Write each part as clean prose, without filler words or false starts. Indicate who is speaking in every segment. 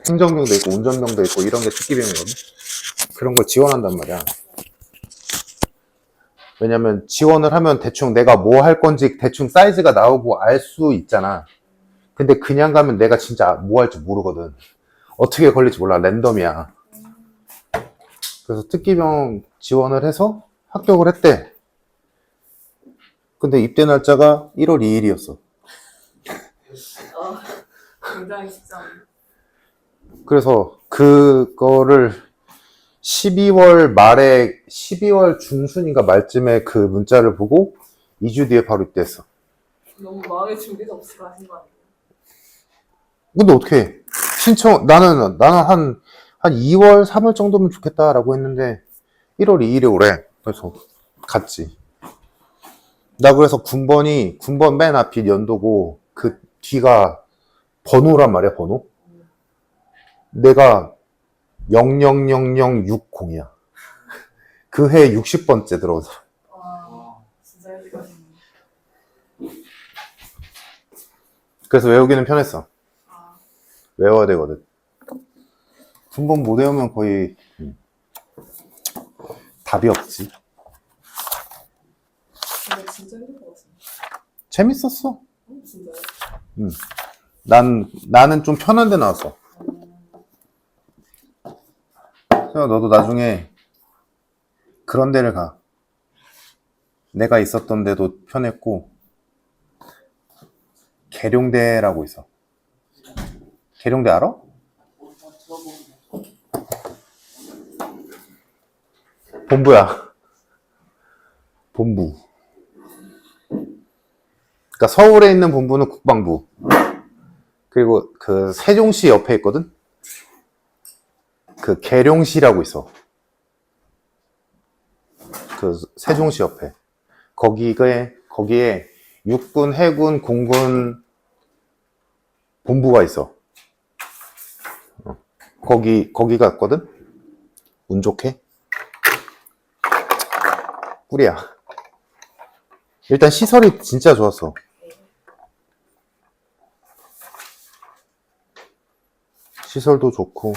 Speaker 1: 행정병도 있고 운전병도 있고 이런 게 특기병이거든. 그런 걸 지원한단 말이야. 왜냐면 지원을 하면 대충 내가 뭐 할 건지 대충 사이즈가 나오고 알 수 있잖아. 근데 그냥 가면 내가 진짜 뭐 할지 모르거든. 어떻게 걸릴지 몰라. 랜덤이야. 그래서 특기병 지원을 해서 합격을 했대. 근데 입대 날짜가 1월 2일이었어.
Speaker 2: 굉장히 쉽지 않네.
Speaker 1: 그래서 그거를 12월 말에 12월 중순인가 말쯤에 그 문자를 보고 2주 뒤에 바로 입대했어.
Speaker 2: 너무 마음의 준비가 없이 가신 거 아니에요?
Speaker 1: 근데 어떻게 해? 나는 한 2월 3월 정도면 좋겠다라고 했는데 1월 2일에 오래. 그래서 갔지. 나 그래서 군번 맨 앞이 연도고 그 뒤가 번호란 말이야. 번호. 내가 000060이야. 그 해 60번째 들어오서.
Speaker 2: 와, 진짜 일찍 가셨네.
Speaker 1: 그래서 외우기는 편했어.
Speaker 2: 아,
Speaker 1: 외워야 되거든. 군번 못 외우면 거의 답이 없지.
Speaker 2: 근데 진짜 힘들 것 같은데.
Speaker 1: 재밌었어.
Speaker 2: 진짜요?
Speaker 1: 나는 좀 편한 데 나왔어. 그래서 너도 나중에 그런 데를 가. 내가 있었던 데도 편했고, 계룡대라고 있어. 계룡대 알아? 본부야. 본부. 그러니까 서울에 있는 본부는 국방부. 그리고 그 세종시 옆에 있거든? 그 계룡시라고 있어. 그 세종시 옆에. 거기에 육군, 해군, 공군 본부가 있어. 거기 갔거든? 운 좋게. 꿀이야. 일단 시설이 진짜 좋았어. 시설도 좋고.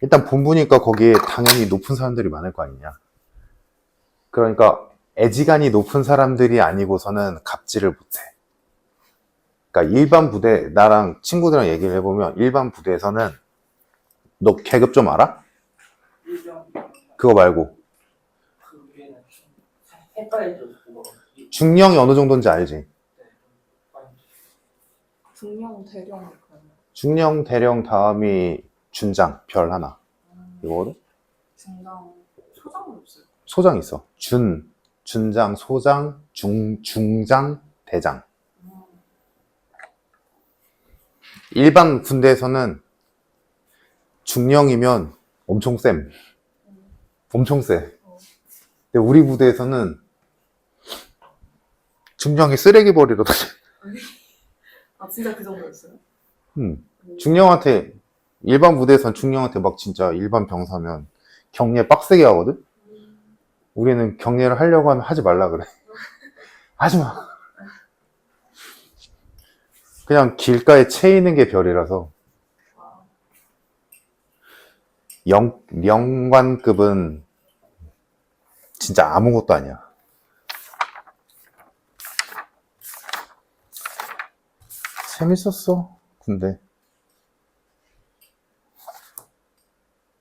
Speaker 1: 일단 본부니까 거기에 당연히 높은 사람들이 많을 거 아니냐. 그러니까 애지간히 높은 사람들이 아니고서는 갑질을 못해. 그러니까 일반 부대, 나랑 친구들이랑 얘기를 해보면 일반 부대에서는 너 계급 좀 알아? 그거 말고 중령이 어느 정도인지 알지?
Speaker 2: 중령, 대령 그런
Speaker 1: 중령, 대령 다음이 준장, 별 하나. 이거거든?
Speaker 2: 중장, 소장은 없어요.
Speaker 1: 소장 있어. 준장, 소장, 중장, 대장. 일반 군대에서는 중령이면 엄청 쌤. 엄청 세. 근데 우리 부대에서는 중령이 쓰레기 버리러 다녀.
Speaker 2: 아, 진짜 그 정도였어요?
Speaker 1: 중령한테, 일반 부대에서는 중령한테 막 진짜 일반 병사면 경례 빡세게 하거든? 우리는 경례를 하려고 하면 하지 말라 그래. 하지 마. 그냥 길가에 채 있는 게 별이라서. 영관급은 진짜 아무것도 아니야. 재밌었어, 군대.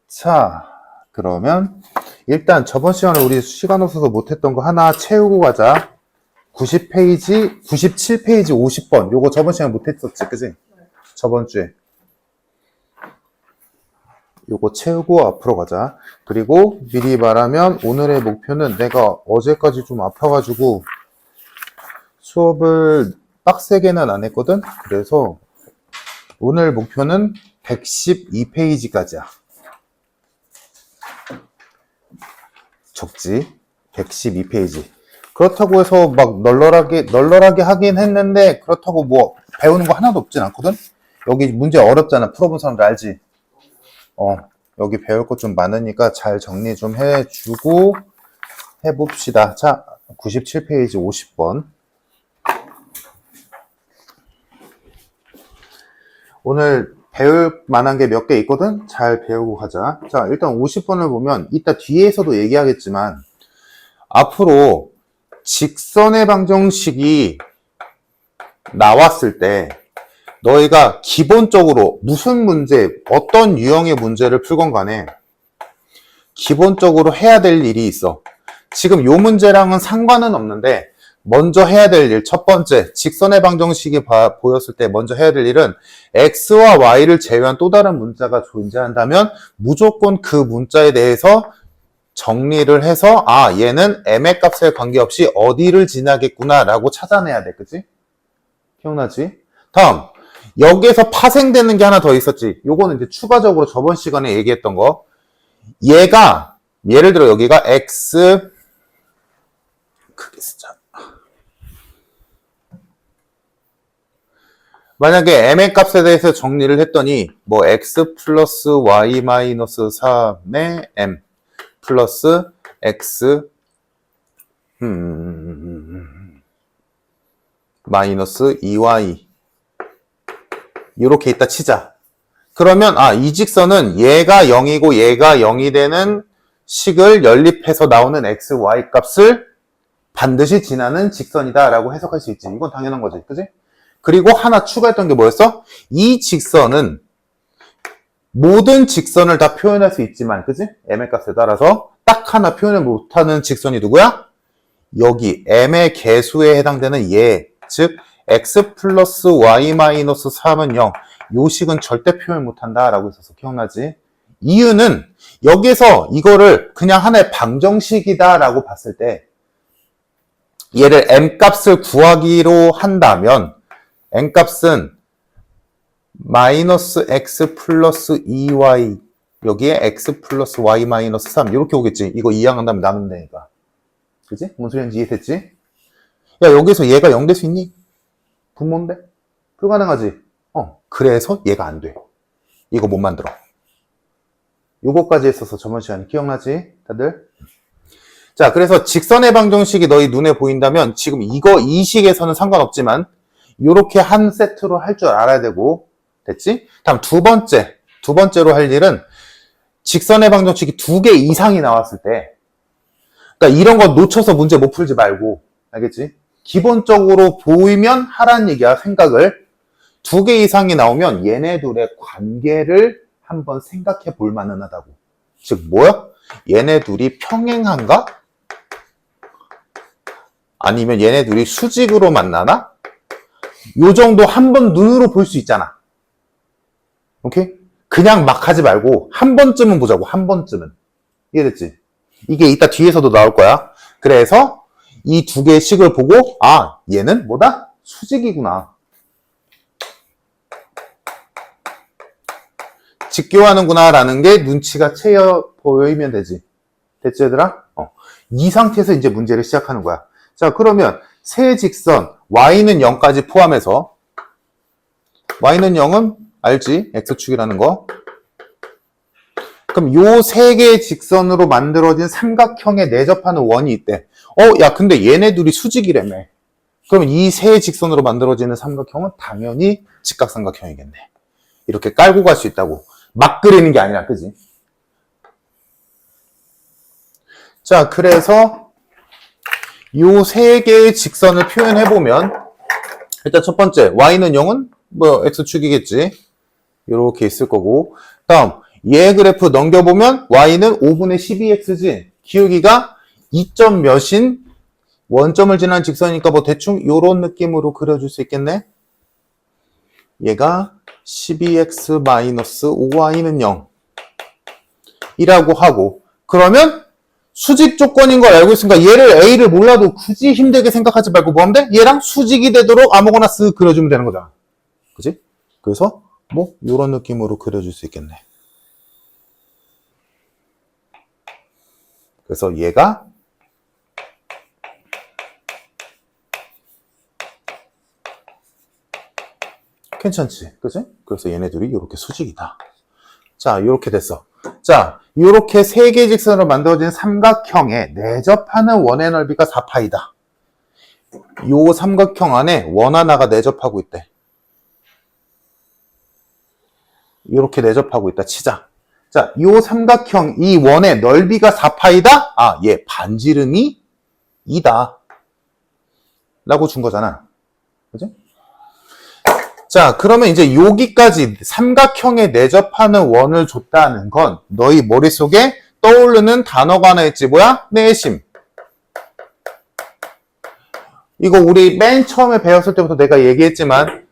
Speaker 1: 자, 그러면 일단 저번 시간에 우리 시간 없어서 못했던 거 하나 채우고 가자. 90페이지, 97페이지 50번. 요거 저번 시간에 못했었지, 그지?
Speaker 2: 네.
Speaker 1: 저번 주에. 요거 채우고 앞으로 가자. 그리고 미리 말하면 오늘의 목표는 내가 어제까지 좀 아파가지고 수업을 빡세게는 안 했거든? 그래서 오늘 목표는 112페이지까지야. 적지? 112페이지. 그렇다고 해서 막 널널하게 하긴 했는데 그렇다고 뭐 배우는 거 하나도 없진 않거든? 여기 문제 어렵잖아. 풀어본 사람들 알지? 여기 배울 거 좀 많으니까 잘 정리 좀 해주고 해봅시다. 자, 97페이지 50번. 오늘 배울 만한 게 몇 개 있거든? 잘 배우고 가자. 자, 일단 50번을 보면 이따 뒤에서도 얘기하겠지만 앞으로 직선의 방정식이 나왔을 때 너희가 기본적으로 무슨 문제, 어떤 유형의 문제를 풀건 간에 기본적으로 해야 될 일이 있어. 지금 요 문제랑은 상관은 없는데 먼저 해야 될 일, 첫 번째, 직선의 방정식이 보였을 때 먼저 해야 될 일은 x와 y를 제외한 또 다른 문자가 존재한다면 무조건 그 문자에 대해서 정리를 해서 아, 얘는 m의 값에 관계없이 어디를 지나겠구나 라고 찾아내야 돼. 그치? 기억나지? 다음, 여기에서 파생되는 게 하나 더 있었지. 요거는 이제 추가적으로 저번 시간에 얘기했던 거. 얘가, 예를 들어 여기가 x, 크게 쓰자. 만약에 m의 값에 대해서 정리를 했더니 뭐 x 플러스 y 마이너스 3의 m 플러스 x 마이너스 2y 이렇게 있다 치자. 그러면 이 직선은 얘가 0이고 얘가 0이 되는 식을 연립해서 나오는 x, y 값을 반드시 지나는 직선이다 라고 해석할 수 있지. 이건 당연한 거지. 그지? 그리고 하나 추가했던 게 뭐였어? 이 직선은 모든 직선을 다 표현할 수 있지만, 그지? m의 값에 따라서 딱 하나 표현을 못하는 직선이 누구야? 여기 m의 개수에 해당되는 얘, 즉 x 플러스 y 마이너스 3은 0. 요 식은 절대 표현 못한다 라고 했어서 기억나지? 이유는 여기서 이거를 그냥 하나의 방정식이다 라고 봤을 때 얘를 m 값을 구하기로 한다면 n 값은 마이너스 x 플러스 2y 여기에 x 플러스 y 마이너스 3 이렇게 오겠지. 이거 이항한 다음에 나누면 되니까. 그치? 뭔 소리인지 이해됐지? 야, 여기서 얘가 0 될 수 있니? 분모인데? 불가능하지? 그래서 얘가 안 돼. 이거 못 만들어. 요거까지 했어서 저번 시간에 기억나지? 다들? 자, 그래서 직선의 방정식이 너희 눈에 보인다면 지금 이 식에서는 상관없지만 요렇게 한 세트로 할 줄 알아야 되고 됐지? 다음 두 번째로 할 일은 직선의 방정식이 2개 이상이 나왔을 때 그러니까 이런 거 놓쳐서 문제 못 풀지 말고 알겠지? 기본적으로 보이면 하라는 얘기야. 생각을 2개 이상이 나오면 얘네 둘의 관계를 한번 생각해 볼 만은 하다고. 즉 뭐야? 얘네 둘이 평행한가? 아니면 얘네 둘이 수직으로 만나나? 요 정도 한번 눈으로 볼 수 있잖아. 오케이? 그냥 막 하지 말고 한 번쯤은 보자고. 한 번쯤은. 이해됐지? 이게 이따 뒤에서도 나올 거야. 그래서 이 2개의 식을 보고 얘는 뭐다? 수직이구나. 직교하는구나 라는 게 눈치가 채여 보이면 되지. 됐지 얘들아? 이 상태에서 이제 문제를 시작하는 거야. 자, 그러면 세 직선 y는 0까지 포함해서 y는 0은 알지? x축이라는 거. 그럼 요 세 개의 직선으로 만들어진 삼각형에 내접하는 원이 있대. 야, 근데 얘네 둘이 수직이라며. 그럼 이 세 직선으로 만들어지는 삼각형은 당연히 직각삼각형이겠네. 이렇게 깔고 갈 수 있다고. 막 그리는 게 아니라, 그지? 자, 그래서 요 세 개의 직선을 표현해보면 일단 첫 번째, y는 0은 뭐 x축이겠지. 이렇게 있을 거고. 다음, 얘 그래프 넘겨보면 y는 5분의 12x지. 기울기가 2점 몇인 원점을 지난 직선이니까 뭐 대충 요런 느낌으로 그려줄 수 있겠네. 얘가 12x-5y는 0 이라고 하고, 그러면 수직 조건인 걸 알고 있으니까 얘를 a를 몰라도 굳이 힘들게 생각하지 말고 뭐 하면 돼? 얘랑 수직이 되도록 아무거나 쓱 그려주면 되는 거잖아. 그치? 그래서 뭐 요런 느낌으로 그려줄 수 있겠네. 그래서 얘가 괜찮지? 그치? 그래서 얘네들이 이렇게 수직이다. 자, 이렇게 됐어. 자, 이렇게 세 개의 직선으로 만들어진 삼각형에 내접하는 원의 넓이가 4파이다. 요 삼각형 안에 원 하나가 내접하고 있대. 이렇게 내접하고 있다 치자. 자, 이 삼각형, 이 원의 넓이가 4파이다? 아, 얘 반지름이 2다. 라고 준 거잖아. 그지? 자, 그러면 이제 여기까지 삼각형에 내접하는 원을 줬다는 건 너희 머릿속에 떠오르는 단어가 하나 있지. 뭐야? 내심. 이거 우리 맨 처음에 배웠을 때부터 내가 얘기했지만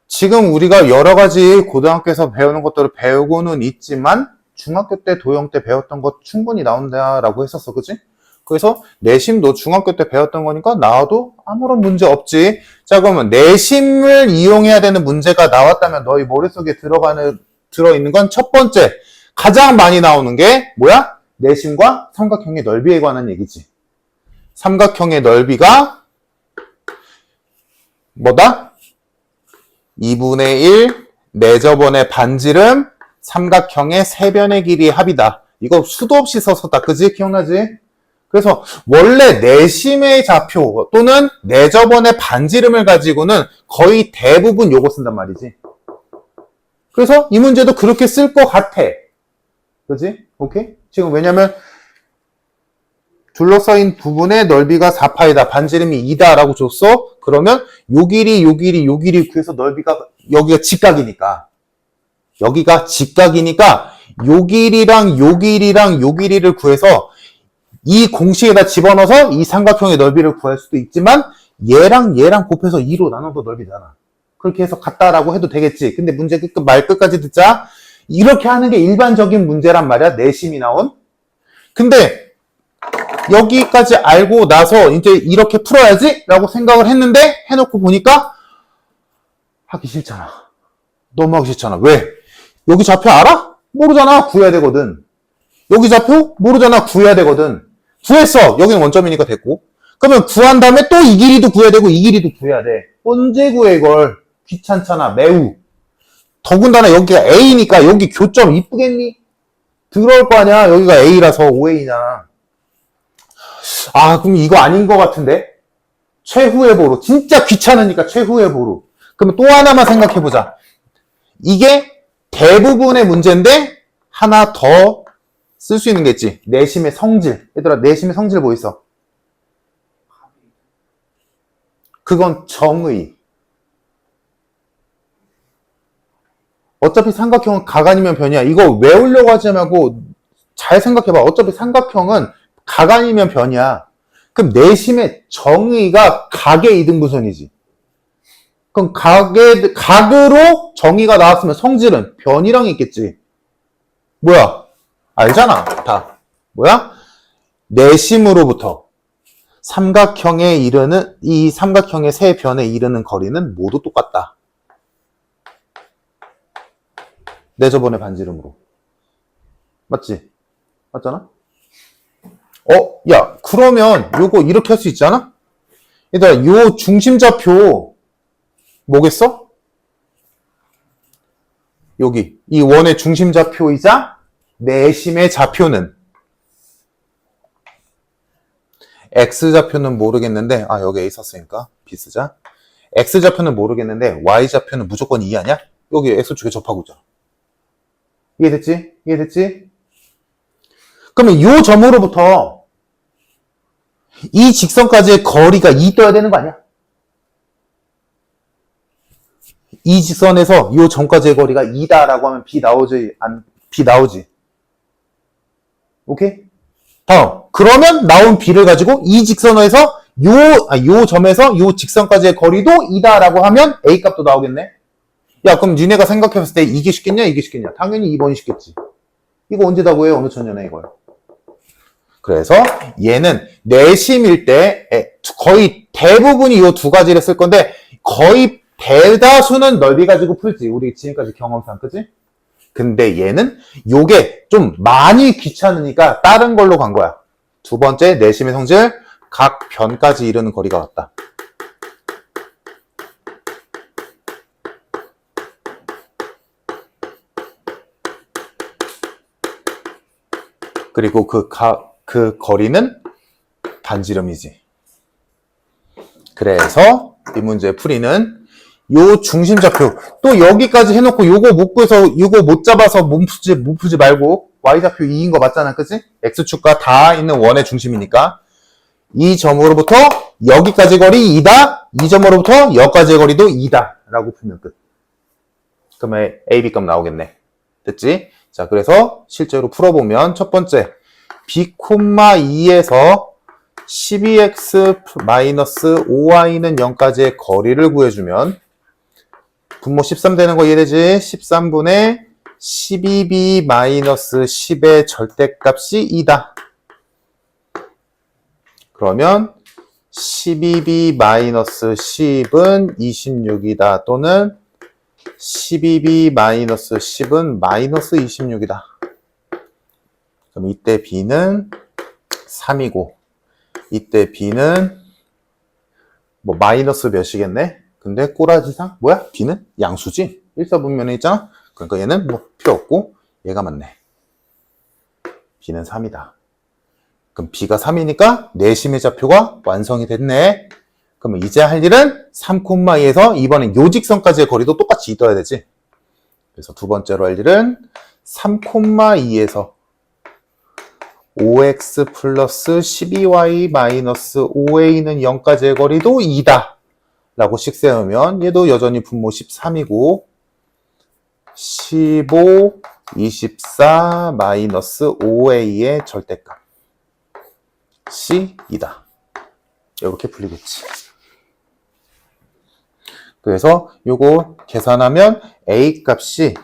Speaker 1: 지금 우리가 여러 가지 고등학교에서 배우는 것들을 배우고는 있지만 중학교 때, 도형 때 배웠던 것 충분히 나온다라고 했었어. 그치? 그래서 내심도 중학교 때 배웠던 거니까 나와도 아무런 문제 없지. 자, 그러면 내심을 이용해야 되는 문제가 나왔다면 너희 머릿속에 들어있는 건 첫 번째, 가장 많이 나오는 게 뭐야? 내심과 삼각형의 넓이에 관한 얘기지. 삼각형의 넓이가 뭐다? 2분의 1 내저번의 반지름 삼각형의 세변의 길이의 합이다. 이거 수도 없이 썼었다. 그지? 기억나지? 그래서 원래 내심의 좌표 또는 내저번의 반지름을 가지고는 거의 대부분 요거 쓴단 말이지. 그래서 이 문제도 그렇게 쓸 것 같아. 그지? 오케이? 지금 왜냐면 둘러싸인 부분의 넓이가 4파이다. 반지름이 2다 라고 줬어. 그러면 요 길이 구해서 넓이가 여기가 직각이니까 요 길이랑 요 길이를 구해서 이 공식에다 집어넣어서 이 삼각형의 넓이를 구할 수도 있지만 얘랑 곱해서 2로 나눠도 넓이잖아. 그렇게 해서 같다라고 해도 되겠지. 근데 문제 말 끝까지 듣자. 이렇게 하는 게 일반적인 문제란 말이야. 내심이 나온. 근데 여기까지 알고 나서 이제 이렇게 풀어야지 라고 생각을 했는데 해놓고 보니까 하기 싫잖아. 너무 하기 싫잖아. 왜? 여기 좌표 알아? 모르잖아. 구해야 되거든. 여기 좌표? 모르잖아. 구해야 되거든. 구했어. 여기는 원점이니까 됐고. 그러면 구한 다음에 또 이 길이도 구해야 되고 이 길이도 구해야 돼. 언제 구해 이걸? 귀찮잖아. 매우. 더군다나 여기가 A니까 여기 교점 이쁘겠니? 들어올 거 아니야. 여기가 A라서 5A냐. 아, 그럼 이거 아닌 것 같은데? 최후의 보루. 진짜 귀찮으니까 최후의 보루. 그러면 또 하나만 생각해보자. 이게 대부분의 문제인데 하나 더 쓸 수 있는 게 있지. 내심의 성질. 얘들아, 내심의 성질 뭐 있어? 그건 정의. 어차피 삼각형은 각 아니면 변이야. 이거 외우려고 하지 말고 잘 생각해봐. 어차피 삼각형은 각 아니면 변이야. 그럼 내심의 정의가 각의 이등분선이지. 그럼 각으로 정의가 나왔으면 성질은 변이랑 있겠지. 뭐야? 알잖아. 다. 뭐야? 내심으로부터 삼각형에 이르는, 이 삼각형의 세 변에 이르는 거리는 모두 똑같다. 내저번의 반지름으로. 맞지? 맞잖아? 야, 그러면 요거 이렇게 할 수 있잖아? 얘들아, 요 중심좌표 뭐겠어? 여기 이 원의 중심좌표이자 내심의 좌표는 X좌표는 모르겠는데 여기 A 썼으니까 B 쓰자. X좌표는 모르겠는데 Y좌표는 무조건 2 아니야? 여기 X축에 접하고 있잖아. 이해됐지? 이해됐지? 그러면 요 점으로부터 이 직선까지의 거리가 2 떠야 되는 거 아니야? 이 직선에서 요 점까지의 거리가 2다라고 하면 B 나오지. 오케이? 다음. 그러면 나온 B를 가지고 이 직선에서 요 점에서 요 직선까지의 거리도 2다라고 하면 A 값도 나오겠네? 야, 그럼 니네가 생각해봤을 때 이게 쉽겠냐? 이게 쉽겠냐? 당연히 2번이 쉽겠지. 이거 언제 다 구해? 어느 천년에 이걸. 그래서 얘는 내심일 때 거의 대부분이 이 두 가지를 쓸 건데 거의 대다수는 넓이 가지고 풀지. 우리 지금까지 경험상, 그지? 근데 얘는 요게 좀 많이 귀찮으니까 다른 걸로 간 거야. 두 번째, 내심의 성질, 각 변까지 이르는 거리가 같다. 그리고 그 거리는 반지름이지. 그래서 이 문제의 풀이는 요 중심좌표. 또 여기까지 해놓고 요거 못 구해서 요거 못 잡아서 못 푸지 말고 y좌표 2인 거 맞잖아. 그치? x축과 다 있는 원의 중심이니까. 이 점으로부터 여기까지 거리 2다. 이 점으로부터 여기까지의 거리도 2다. 라고 풀면 끝. 그러면 AB 값 나오겠네. 됐지? 자, 그래서 실제로 풀어보면 첫 번째 B,2에서 12x-5y는 0까지의 거리를 구해주면 분모 13 되는 거 이해되지? 13분의 12b-10의 절대값이 2다. 그러면 12b-10은 26이다. 또는 12b-10은 마이너스 26이다. 그럼 이때 b는 3이고 이때 b는 뭐 마이너스 몇이겠네? 근데 꼬라지상 뭐야? b는 양수지? 일사분면에 있잖아? 그러니까 얘는 뭐 필요 없고 얘가 맞네. b는 3이다. 그럼 b가 3이니까 내심의 좌표가 완성이 됐네. 그러면 이제 할 일은 3,2에서 이번엔 요직선까지의 거리도 똑같이 있어야 되지. 그래서 두 번째로 할 일은 3,2에서 5x 플러스 12y 마이너스 5a는 0까지의 거리도 2다. 라고 식 세우면 얘도 여전히 분모 13이고 15, 24 마이너스 5a의 절대값 C2다. 이렇게 풀리겠지. 그래서 요거 계산하면 A 값이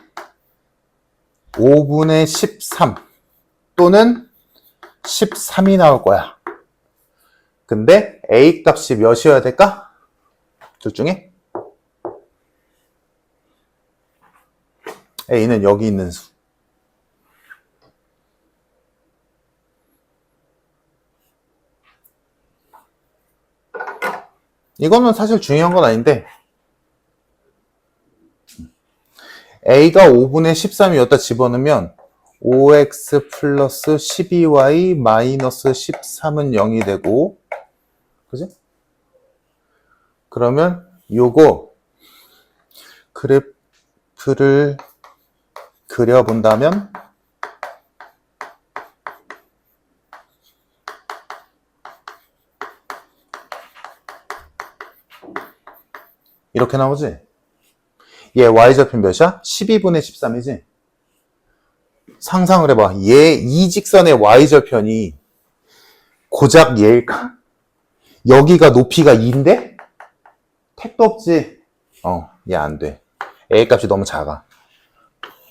Speaker 1: 5분의 13 또는 13이 나올 거야. 근데 A 값이 몇이어야 될까? 둘 중에 A는 여기 있는 수. 이거는 사실 중요한 건 아닌데 A가 5분의 13이었다 집어넣으면 5x 플러스 12y 마이너스 13은 0이 되고 그지? 그러면 요거 그래프를 그려본다면 이렇게 나오지? 얘 y좌표 몇이야? 12분의 13이지? 상상을 해봐. 얘 이 직선의 y좌표니 고작 얘일까? 여기가 높이가 2인데? 택도 없지? 얘 안 돼. A 값이 너무 작아.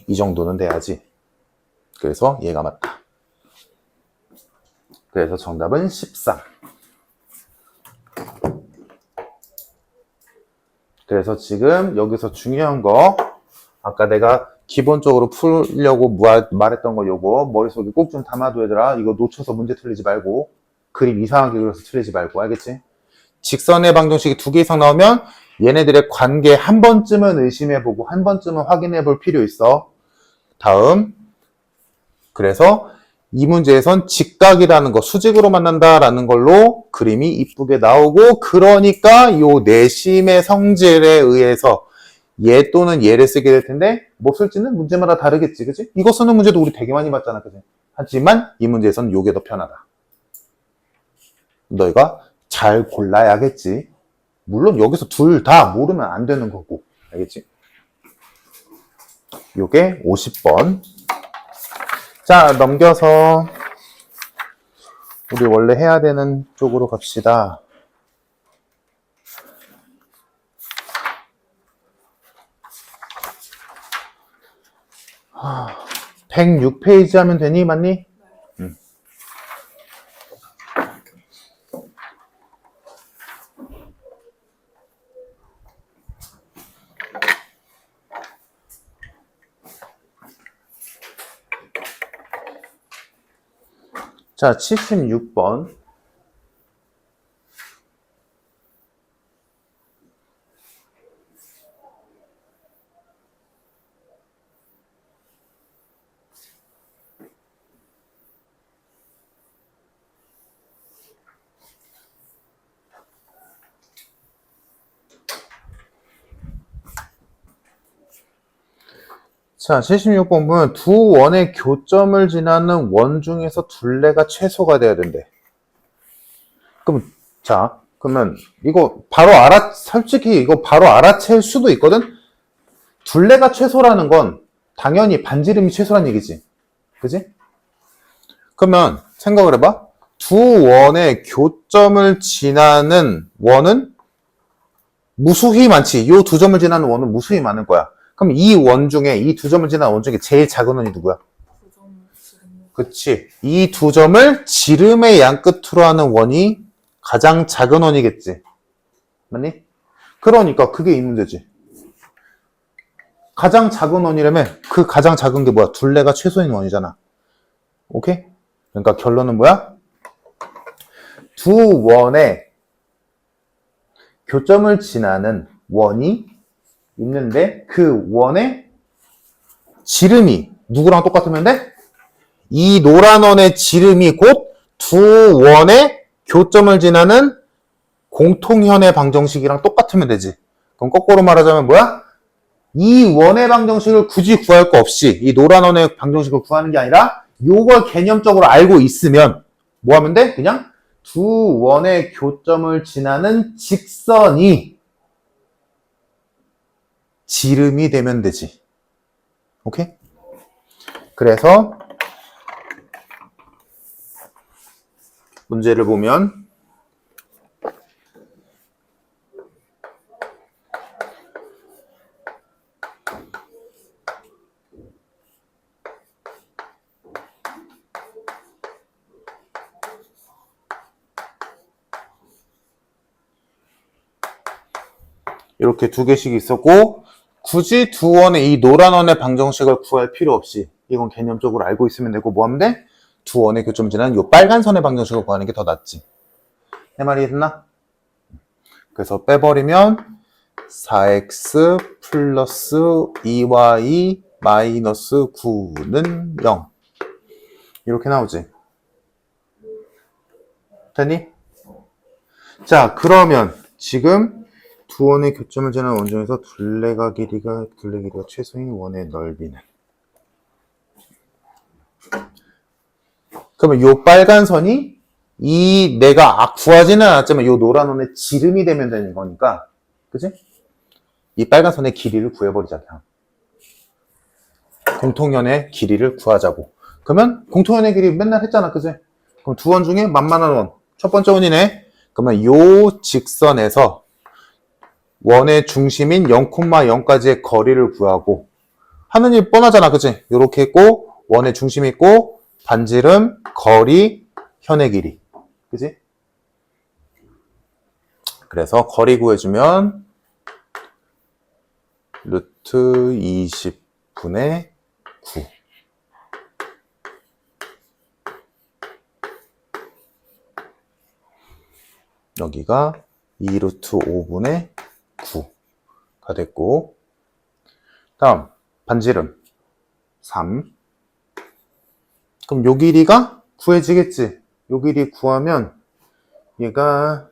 Speaker 1: 이 정도는 돼야지. 그래서 얘가 맞다. 그래서 정답은 13. 그래서 지금 여기서 중요한 거 아까 내가 기본적으로 풀려고 말했던 거 요거 머릿속에 꼭 좀 담아둬 얘들아. 이거 놓쳐서 문제 틀리지 말고 그림 이상하게 그려서 틀리지 말고 알겠지? 직선의 방정식이 2개 이상 나오면 얘네들의 관계 한 번쯤은 의심해보고 한 번쯤은 확인해볼 필요 있어. 다음 그래서 이 문제에선 직각이라는 거, 수직으로 만난다라는 걸로 그림이 이쁘게 나오고 그러니까 요 내심의 성질에 의해서 얘 또는 얘를 쓰게 될 텐데 뭐 쓸지는 문제마다 다르겠지, 그치? 이거 쓰는 문제도 우리 되게 많이 봤잖아, 그치? 하지만 이 문제에선 요게 더 편하다. 너희가 잘 골라야겠지. 물론 여기서 둘 다 모르면 안 되는 거고, 알겠지? 요게 50번. 자, 넘겨서 우리 원래 해야 되는 쪽으로 갑시다. 106페이지 하면 되니? 맞니? 응. 자, 76번. 자, 76번 보면 두 원의 교점을 지나는 원 중에서 둘레가 최소가 돼야 된대. 그러면 이거 솔직히 이거 바로 알아챌 수도 있거든? 둘레가 최소라는 건 당연히 반지름이 최소란 얘기지. 그지? 그러면 생각을 해봐. 두 원의 교점을 지나는 원은 무수히 많지. 요 두 점을 지나는 원은 무수히 많을 거야. 그럼 이 원 중에, 이 두 점을 지나는 원 중에 제일 작은 원이 누구야? 그치. 이 두 점을 지름의 양 끝으로 하는 원이 가장 작은 원이겠지. 맞니? 그러니까 그게 이 문제지. 가장 작은 원이라면 그 가장 작은 게 뭐야? 둘레가 최소인 원이잖아. 오케이? 그러니까 결론은 뭐야? 두 원의 교점을 지나는 원이 있는데 그 원의 지름이 누구랑 똑같으면 돼? 이 노란 원의 지름이 곧 두 원의 교점을 지나는 공통현의 방정식이랑 똑같으면 되지. 그럼 거꾸로 말하자면 뭐야? 이 원의 방정식을 굳이 구할 거 없이 이 노란 원의 방정식을 구하는 게 아니라 요걸 개념적으로 알고 있으면 뭐 하면 돼? 그냥 두 원의 교점을 지나는 직선이 지름이 되면 되지. 오케이? 그래서 문제를 보면 이렇게 두 개씩 있었고 굳이 두 원의 이 노란 원의 방정식을 구할 필요 없이 이건 개념적으로 알고 있으면 되고 뭐 하면 돼? 두 원의 교점 지나는 이 빨간 선의 방정식을 구하는 게 더 낫지. 내 말이 됐나? 그래서 빼버리면 4x 플러스 2y 마이너스 9는 0 이렇게 나오지. 됐니? 자, 그러면 지금 두 원의 교점을 지나는 원 중에서 둘레 길이가 최소인 원의 넓이는 그러면 요 빨간 선이 이 내가 구하지는 않았지만 요 노란 원의 지름이 되면 되는 거니까 그치? 이 빨간 선의 길이를 구해버리자 그냥. 공통연의 길이를 구하자고. 그러면 공통연의 길이 맨날 했잖아 그치? 그럼 두 원 중에 만만한 원 첫 번째 원이네. 그러면 요 직선에서 원의 중심인 0,0까지의 거리를 구하고 하는 일 뻔하잖아 그치? 요렇게 있고 원의 중심이 있고 반지름, 거리, 현의 길이 그치? 그래서 거리 구해주면 루트 20분의 9 여기가 2루트 5분의 9가 됐고 다음 반지름 3 그럼 요 길이가 구해지겠지. 요 길이 구하면 얘가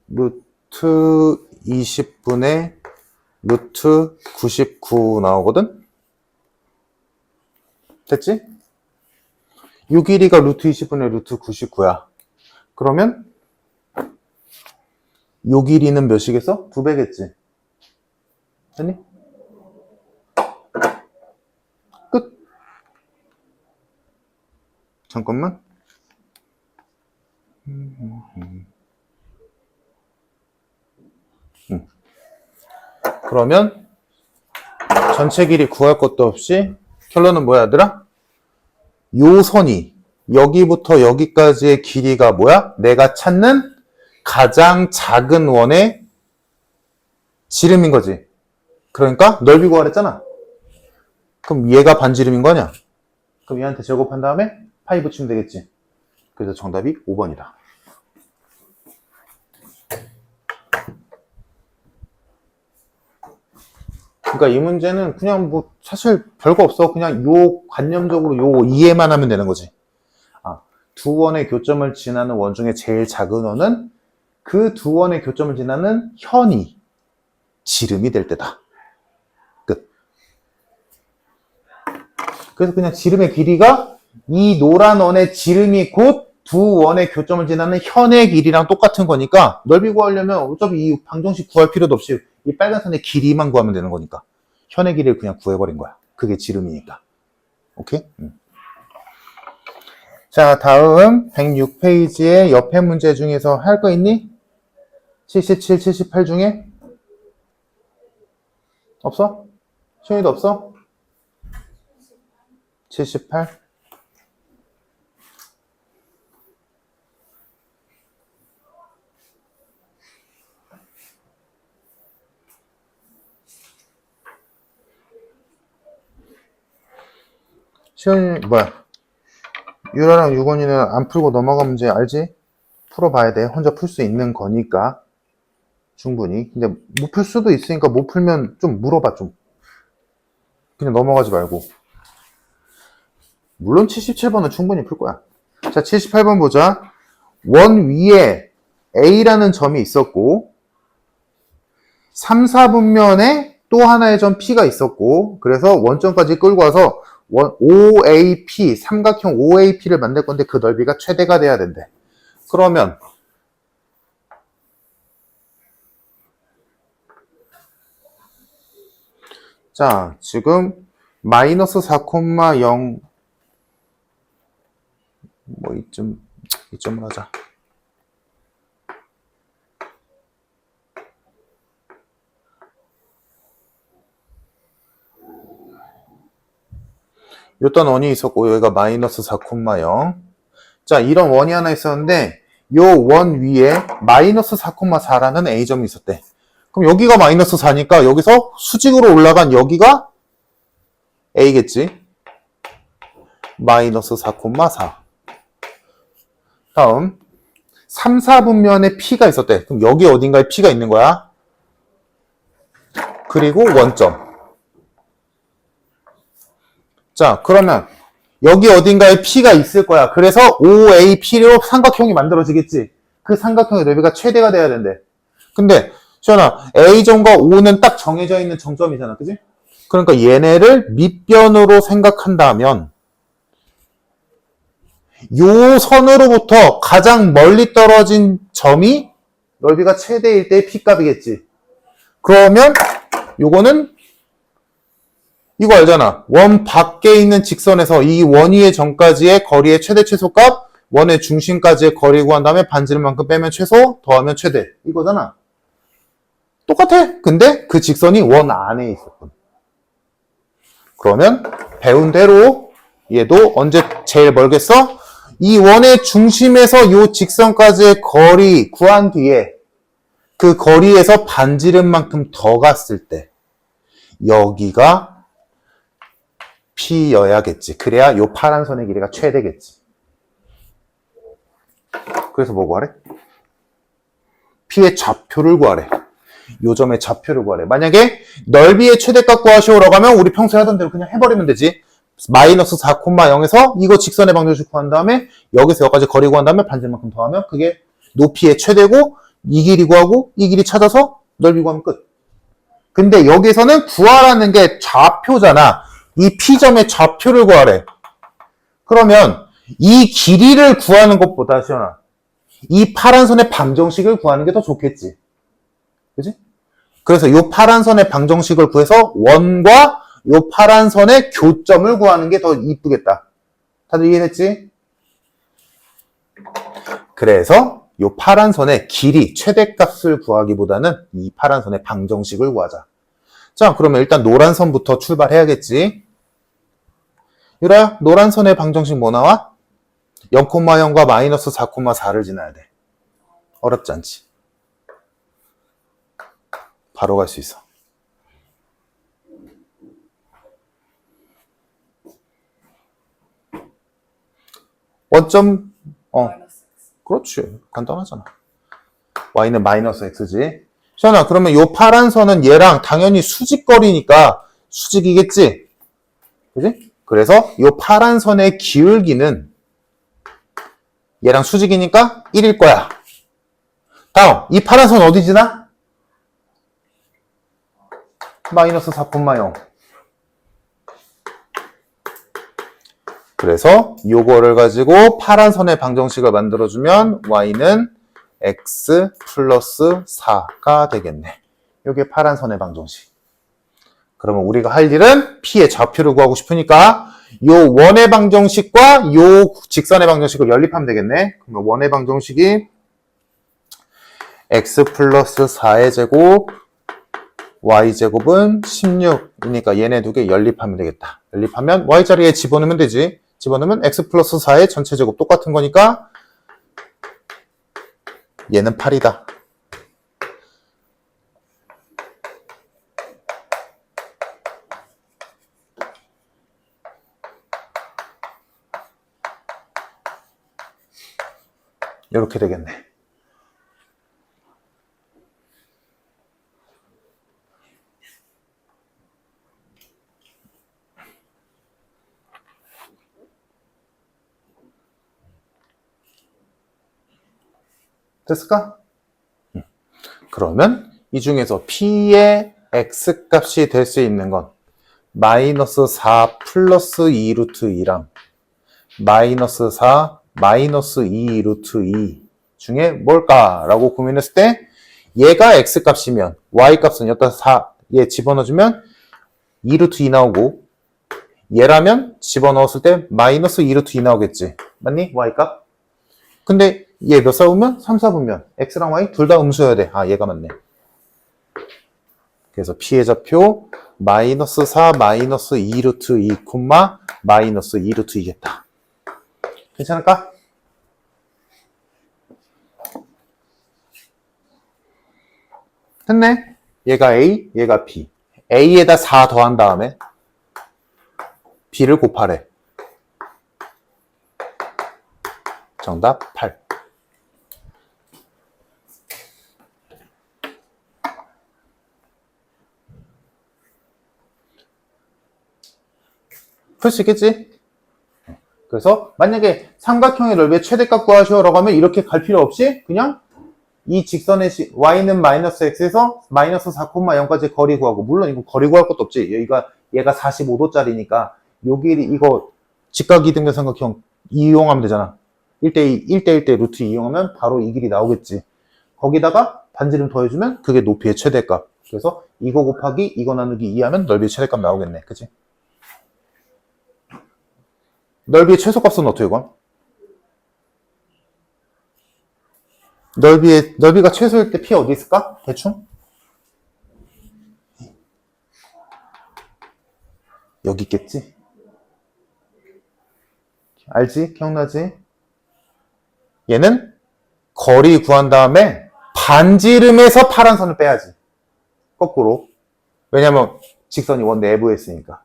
Speaker 1: 루트 20분의 루트 99 나오거든? 됐지? 요 길이가 루트 20분의 루트 99야. 그러면 요 길이는 몇이겠어? 2배겠지. 됐니? 끝. 잠깐만. 그러면 전체 길이 구할 것도 없이 결론은 뭐야, 얘들아? 요 선이 여기부터 여기까지의 길이가 뭐야? 내가 찾는 가장 작은 원의 지름인 거지. 그러니까 넓이 구하랬잖아. 그럼 얘가 반지름인 거냐? 그럼 얘한테 제곱한 다음에 파이 붙이면 되겠지. 그래서 정답이 5번이다. 그러니까 이 문제는 그냥 뭐 사실 별거 없어. 그냥 요 관념적으로 요 이해만 하면 되는 거지. 두 원의 교점을 지나는 원 중에 제일 작은 원은 그 두 원의 교점을 지나는 현이 지름이 될 때다. 그래서 그냥 지름의 길이가 이 노란 원의 지름이 곧 두 원의 교점을 지나는 현의 길이랑 똑같은 거니까 넓이 구하려면 어차피 이 방정식 구할 필요도 없이 이 빨간 선의 길이만 구하면 되는 거니까 현의 길이를 그냥 구해버린 거야. 그게 지름이니까. 오케이? 자, 다음 106페이지의 옆에 문제 중에서 할 거 있니? 77, 78 중에? 없어? 시현이도 없어? 78? 시현이, 유라랑 유건이는 안 풀고 넘어간 문제 알지? 풀어봐야 돼. 혼자 풀 수 있는 거니까. 충분히. 근데 못 풀 수도 있으니까 못 풀면 좀 물어봐, 좀. 그냥 넘어가지 말고. 물론 77번은 충분히 풀 거야. 자, 78번 보자. 원 위에 A라는 점이 있었고, 3, 4분면에 또 하나의 점 P가 있었고, 그래서 원점까지 끌고 와서 OAP, 삼각형 OAP를 만들 건데 그 넓이가 최대가 돼야 된대. 그러면 자, 지금 마이너스 4,0 이점을 하자. 요딴 원이 있었고 여기가 마이너스 4,0. 자, 이런 원이 하나 있었는데 요 원 위에 마이너스 4,4라는 A점이 있었대. 그럼 여기가 마이너스 4니까 여기서 수직으로 올라간 여기가 A겠지? 마이너스 4,4. 다음 3, 4분면에 P가 있었대. 그럼 여기 어딘가에 P가 있는 거야. 그리고 원점. 자, 그러면 여기 어딘가에 P가 있을 거야. 그래서 OAP로 삼각형이 만들어지겠지. 그 삼각형의 넓이가 최대가 돼야 된대. 근데 시연아, A점과 O는 딱 정해져 있는 정점이잖아. 그지? 그러니까 얘네를 밑변으로 생각한다면 요 선으로부터 가장 멀리 떨어진 점이 넓이가 최대일 때의 P값이겠지. 그러면 요거는 이거 알잖아. 원 밖에 있는 직선에서 이 원 위의 점까지의 거리의 최대 최소값, 원의 중심까지의 거리 구한 다음에 반지름만큼 빼면 최소, 더하면 최대. 이거잖아. 똑같아. 근데 그 직선이 원 안에 있었군. 그러면 배운 대로 얘도 언제 제일 멀겠어? 이 원의 중심에서 요 직선까지의 거리 구한 뒤에 그 거리에서 반지름만큼 더 갔을 때 여기가 P여야겠지. 그래야 요 파란 선의 길이가 최대겠지. 그래서 뭐 구하래? P의 좌표를 구하래. 요 점의 좌표를 구하래. 만약에 넓이의 최대값 구하시오라고 하면 우리 평소에 하던 대로 그냥 해버리면 되지. 마이너스 4,0에서 이거 직선의 방정식 구한 다음에 여기서 여기까지 거리 구한 다음에 반지름만큼 더하면 그게 높이의 최대고 이 길이 구하고 이 길이 찾아서 넓이 구하면 끝. 근데 여기서는 구하라는 게 좌표잖아. 이 P점의 좌표를 구하래. 그러면 이 길이를 구하는 것보다 시연아, 이 파란 선의 방정식을 구하는 게 더 좋겠지. 그지? 그래서 이 파란 선의 방정식을 구해서 원과 이 파란 선의 교점을 구하는 게 더 이쁘겠다. 다들 이해됐지? 그래서 이 파란 선의 길이, 최대값을 구하기보다는 이 파란 선의 방정식을 구하자. 자, 그러면 일단 노란 선부터 출발해야겠지. 유라야, 노란 선의 방정식 뭐 나와? 0,0과 마이너스 4,4를 지나야 돼. 어렵지 않지? 바로 갈 수 있어. 원점,
Speaker 2: 마이너스 X.
Speaker 1: 그렇지. 간단하잖아. y는 마이너스 x지. 시연아, 그러면 요 파란 선은 얘랑 당연히 수직거리니까 수직이겠지? 그지? 그래서 요 파란 선의 기울기는 얘랑 수직이니까 1일 거야. 다음, 이 파란 선 어디 지나? 마이너스 4,0. 그래서 요거를 가지고 파란 선의 방정식을 만들어주면 y는 x 플러스 4가 되겠네. 요게 파란 선의 방정식. 그러면 우리가 할 일은 p의 좌표를 구하고 싶으니까 요 원의 방정식과 요 직선의 방정식을 연립하면 되겠네. 그러면 원의 방정식이 x 플러스 4의 제곱 y제곱은 16이니까 얘네 두 개 연립하면 되겠다. 연립하면 y자리에 집어넣으면 되지. 집어넣으면 x 플러스 4의 전체 제곱 똑같은 거니까 얘는 8이다. 이렇게 되겠네. 됐을까? 그러면 이 중에서 p의 x값이 될 수 있는 건 마이너스 4 플러스 2 루트 2랑 마이너스 4 마이너스 2 루트 2 중에 뭘까라고 고민했을 때 얘가 x값이면 y값은 여기다 4얘 집어넣어주면 2 루트 2 나오고 얘라면 집어넣었을 때 마이너스 2 루트 2 나오겠지. 맞니? y값? 근데 얘 몇 사분면? 3, 4분면. x랑 y 둘 다 음수여야 돼. 아, 얘가 맞네. 그래서 p의 좌표 마이너스 4 마이너스 2 루트 2 콤마 마이너스 2 루트 2겠다. 괜찮을까? 됐네. 얘가 a, 얘가 b. a에다 4 더한 다음에 b를 곱하래. 정답 8. 풀 수 있겠지? 그래서 만약에 삼각형의 넓이의 최대값 구하시오라고 하면 이렇게 갈 필요 없이 그냥 이 직선의 y는 마이너스 x에서 마이너스 4,0까지 거리 구하고, 물론 이거 거리 구할 것도 없지. 얘가 45도짜리니까 요 길이 이거 직각이등변 삼각형 이용하면 되잖아. 1대2, 1대1대 루트 이용하면 바로 이 길이 나오겠지. 거기다가 반지름 더해주면 그게 높이의 최대값. 그래서 이거 곱하기 이거 나누기 2 하면 넓이의 최대값 나오겠네. 그치? 넓이의 최소값은 어떻게 구함? 넓이가 최소일 때 P 어디 있을까? 대충? 여기 있겠지? 알지? 기억나지? 얘는 거리 구한 다음에 반지름에서 파란 선을 빼야지. 거꾸로. 왜냐면 직선이 원 내부에 있으니까.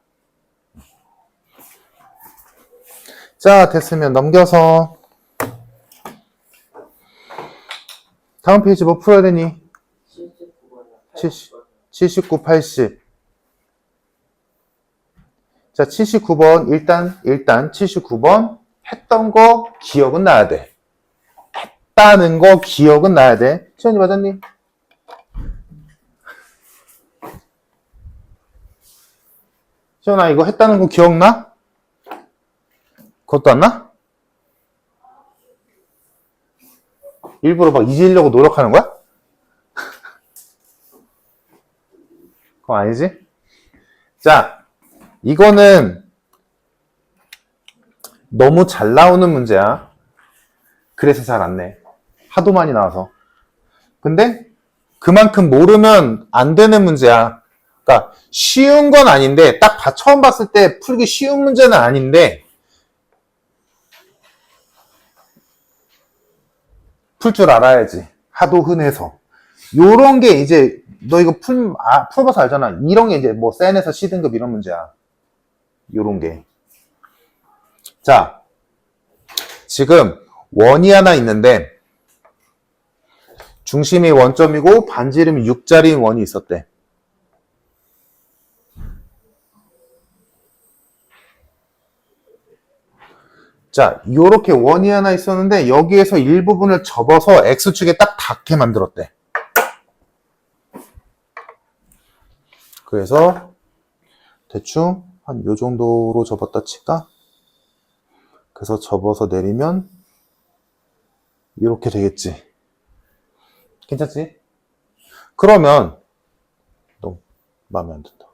Speaker 1: 자, 됐으면 넘겨서 다음 페이지 뭐 풀어야 되니? 79, 80. 자, 79번 일단 79번 했던 거 기억은 나야 돼. 했다는 거 기억은 나야 돼. 시연이 맞았니? 시연아 이거 했다는 거 기억나? 그것도 안 나? 일부러 막 잊으려고 노력하는 거야? 그건 아니지? 자, 이거는 너무 잘 나오는 문제야. 그래서 잘 안 내. 하도 많이 나와서. 근데 그만큼 모르면 안 되는 문제야. 그러니까 쉬운 건 아닌데 딱 처음 봤을 때 풀기 쉬운 문제는 아닌데 풀 줄 알아야지. 하도 흔해서. 요런 게 이제 너 이거 풀어봐서 알잖아. 이런 게 이제 뭐 센에서 C등급 이런 문제야. 요런 게. 자, 지금 원이 하나 있는데 중심이 원점이고 반지름이 6짜리인 원이 있었대. 자, 요렇게 원이 하나 있었는데 여기에서 일부분을 접어서 X축에 딱 닿게 만들었대. 그래서 대충 한 요 정도로 접었다 칠까? 그래서 접어서 내리면 이렇게 되겠지. 괜찮지? 그러면 너 마음에 안 든다.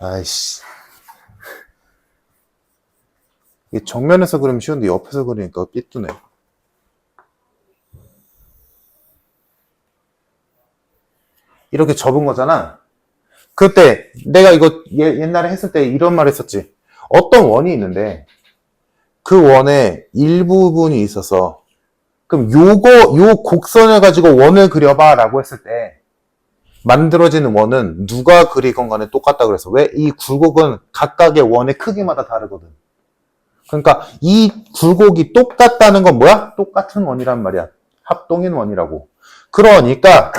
Speaker 1: 아이씨. 이게 정면에서 그리면 쉬운데 옆에서 그리니까 삐뚤네. 이렇게 접은 거잖아. 그때 내가 이거 옛날에 했을 때 이런 말 했었지. 어떤 원이 있는데 그 원에 일부분이 있어서 그럼 요 곡선을 가지고 원을 그려봐 라고 했을 때 만들어지는 원은 누가 그리건 간에 똑같다 그래서 왜? 이 굴곡은 각각의 원의 크기마다 다르거든. 그러니까 이 굴곡이 똑같다는 건 뭐야? 똑같은 원이란 말이야. 합동인 원이라고. 그러니까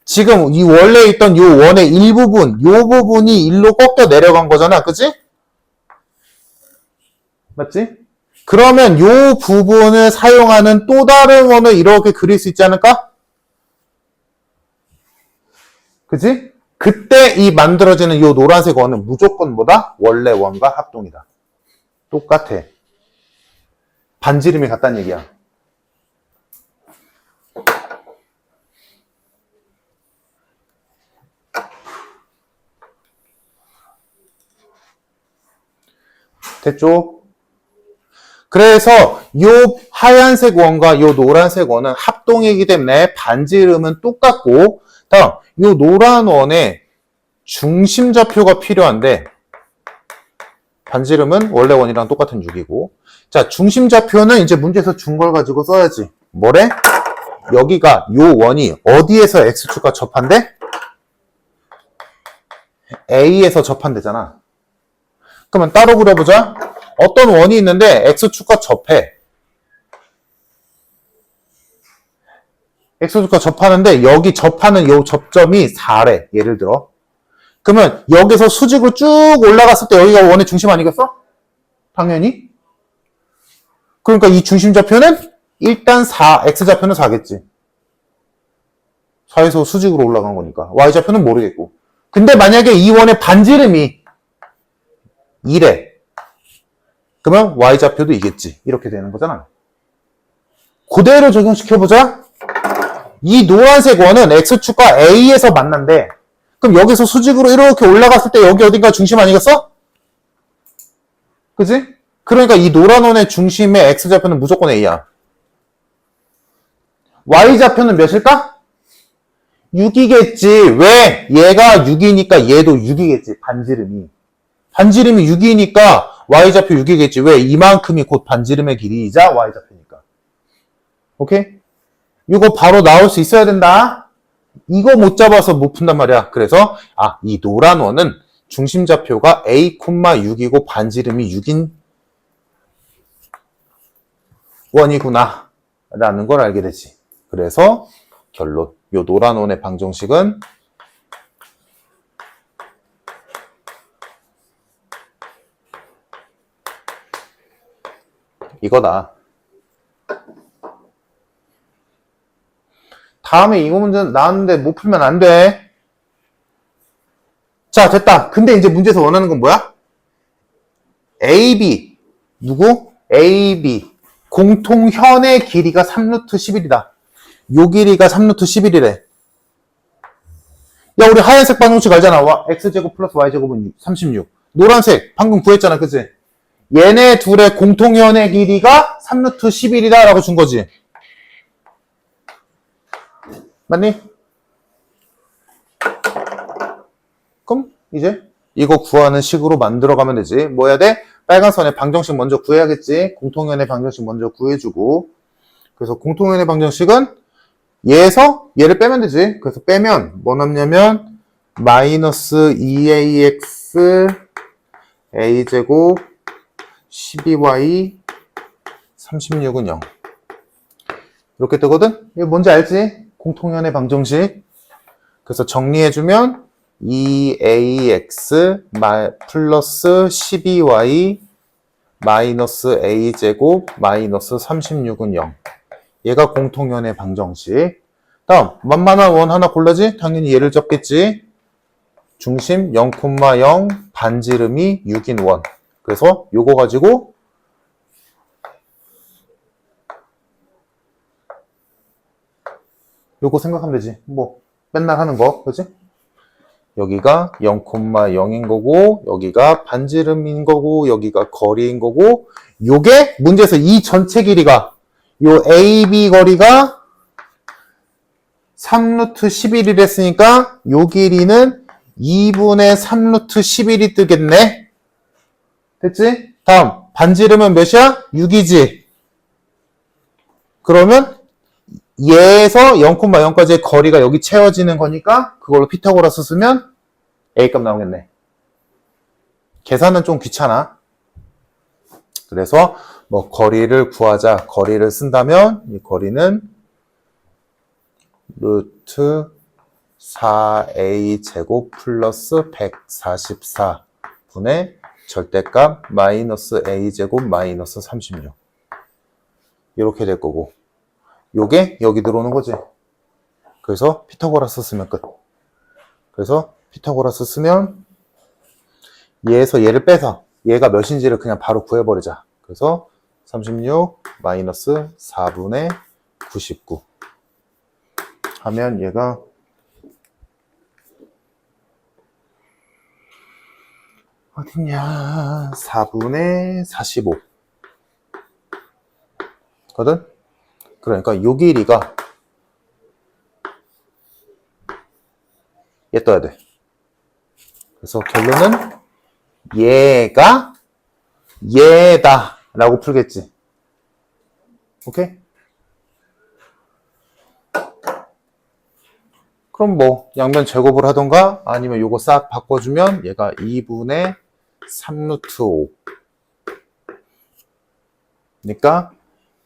Speaker 1: 지금 이 원래 있던 요 원의 일부분, 요 부분이 일로 꺾여 내려간 거잖아. 그치? 맞지? 그러면 요 부분을 사용하는 또 다른 원을 이렇게 그릴 수 있지 않을까? 그치? 그때 이 만들어지는 요 노란색 원은 무조건 뭐다? 원래 원과 합동이다. 똑같아. 반지름이 같다는 얘기야. 됐죠? 그래서 요 하얀색 원과 요 노란색 원은 합동이기 때문에 반지름은 똑같고, 다음 요 노란 원에 중심좌표가 필요한데 반지름은 원래 원이랑 똑같은 6이고, 자 중심좌표는 이제 문제에서 준 걸 가지고 써야지. 뭐래? 여기가 요 원이 어디에서 x축과 접한대? A에서 접한대잖아. 그러면 따로 그려보자. 어떤 원이 있는데 x축과 접해. x축과 접하는데 여기 접하는 요 접점이 4래. 예를 들어. 그러면 여기서 수직으로 쭉 올라갔을 때 여기가 원의 중심 아니겠어? 당연히. 그러니까 이 중심좌표는 일단 4, x좌표는 4겠지. 4에서 수직으로 올라간 거니까. y좌표는 모르겠고. 근데 만약에 이 원의 반지름이 2래. 그러면 y좌표도 이겠지. 이렇게 되는 거잖아. 그대로 적용시켜보자. 이 노란색 원은 x축과 A에서 만난대. 그럼 여기서 수직으로 이렇게 올라갔을 때 여기 어딘가 중심 아니겠어? 그지? 그러니까 이 노란 원의 중심의 x좌표는 무조건 A야. y좌표는 몇일까? 6이겠지. 왜? 얘가 6이니까 얘도 6이겠지. 반지름이. 반지름이 6이니까 y좌표 6이겠지. 왜? 이만큼이 곧 반지름의 길이이자 y좌표니까. 오케이? 이거 바로 나올 수 있어야 된다. 이거 못 잡아서 못 푼단 말이야. 그래서 이 노란 원은 중심좌표가 a, 6이고 반지름이 6인 원이구나 라는 걸 알게 되지. 그래서 결론. 요 노란 원의 방정식은 이거다. 다음에 이거 문제 나왔는데 못 풀면 안 돼. 자, 됐다. 근데 이제 문제에서 원하는 건 뭐야? AB. 누구? AB. 공통현의 길이가 3루트 11이다. 요 길이가 3루트 11이래. 야, 우리 하얀색 방정식 알잖아. x제곱 플러스 y제곱은 36. 노란색 방금 구했잖아. 그치? 얘네 둘의 공통현의 길이가 3루트 11이다 라고 준 거지. 맞니? 그럼 이제 이거 구하는 식으로 만들어가면 되지. 뭐 해야 돼? 빨간 선의 방정식 먼저 구해야겠지. 공통현의 방정식 먼저 구해주고. 그래서 공통현의 방정식은 얘에서 얘를 빼면 되지. 그래서 빼면 뭐 남냐면 마이너스 2ax a제곱 12y 36은 0 이렇게 뜨거든? 이거 뭔지 알지? 공통현의 방정식. 그래서 정리해주면 2ax 플러스 12y 마이너스 a제곱 마이너스 36은 0. 얘가 공통현의 방정식. 다음 만만한 원 하나 골라지? 당연히 얘를 적겠지. 중심 0,0 반지름이 6인 원. 그래서 요거 가지고 요거 생각하면 되지. 뭐 맨날 하는 거, 그지? 여기가 0,0인 거고, 여기가 반지름인 거고, 여기가 거리인 거고, 요게 문제에서 이 전체 길이가, 요 AB 거리가 3루트 11이 됐으니까, 요 길이는 2분의 3루트 11이 뜨겠네? 됐지? 다음, 반지름은 몇이야? 6이지? 그러면, 얘에서 0,0까지의 거리가 여기 채워지는 거니까 그걸로 피타고라스 쓰면 A값 나오겠네. 계산은 좀 귀찮아. 그래서 뭐 거리를 구하자. 거리를 쓴다면 이 거리는 루트 4A 제곱 플러스 144분의 절대값 마이너스 A 제곱 마이너스 36 이렇게 될 거고, 요게 여기 들어오는 거지. 그래서 피타고라스 쓰면 끝. 그래서 피타고라스 쓰면 얘에서 얘를 빼서 얘가 몇인지를 그냥 바로 구해버리자. 그래서 36 마이너스 4분의 99 하면 얘가 어딨냐, 4분의 45 거든? 그러니까 요 길이가 얘 떠야 돼. 그래서 결론은 얘가 얘다 라고 풀겠지. 오케이? 그럼 뭐 양면 제곱을 하던가 아니면 요거 싹 바꿔주면 얘가 2분의 3루트 5 그러니까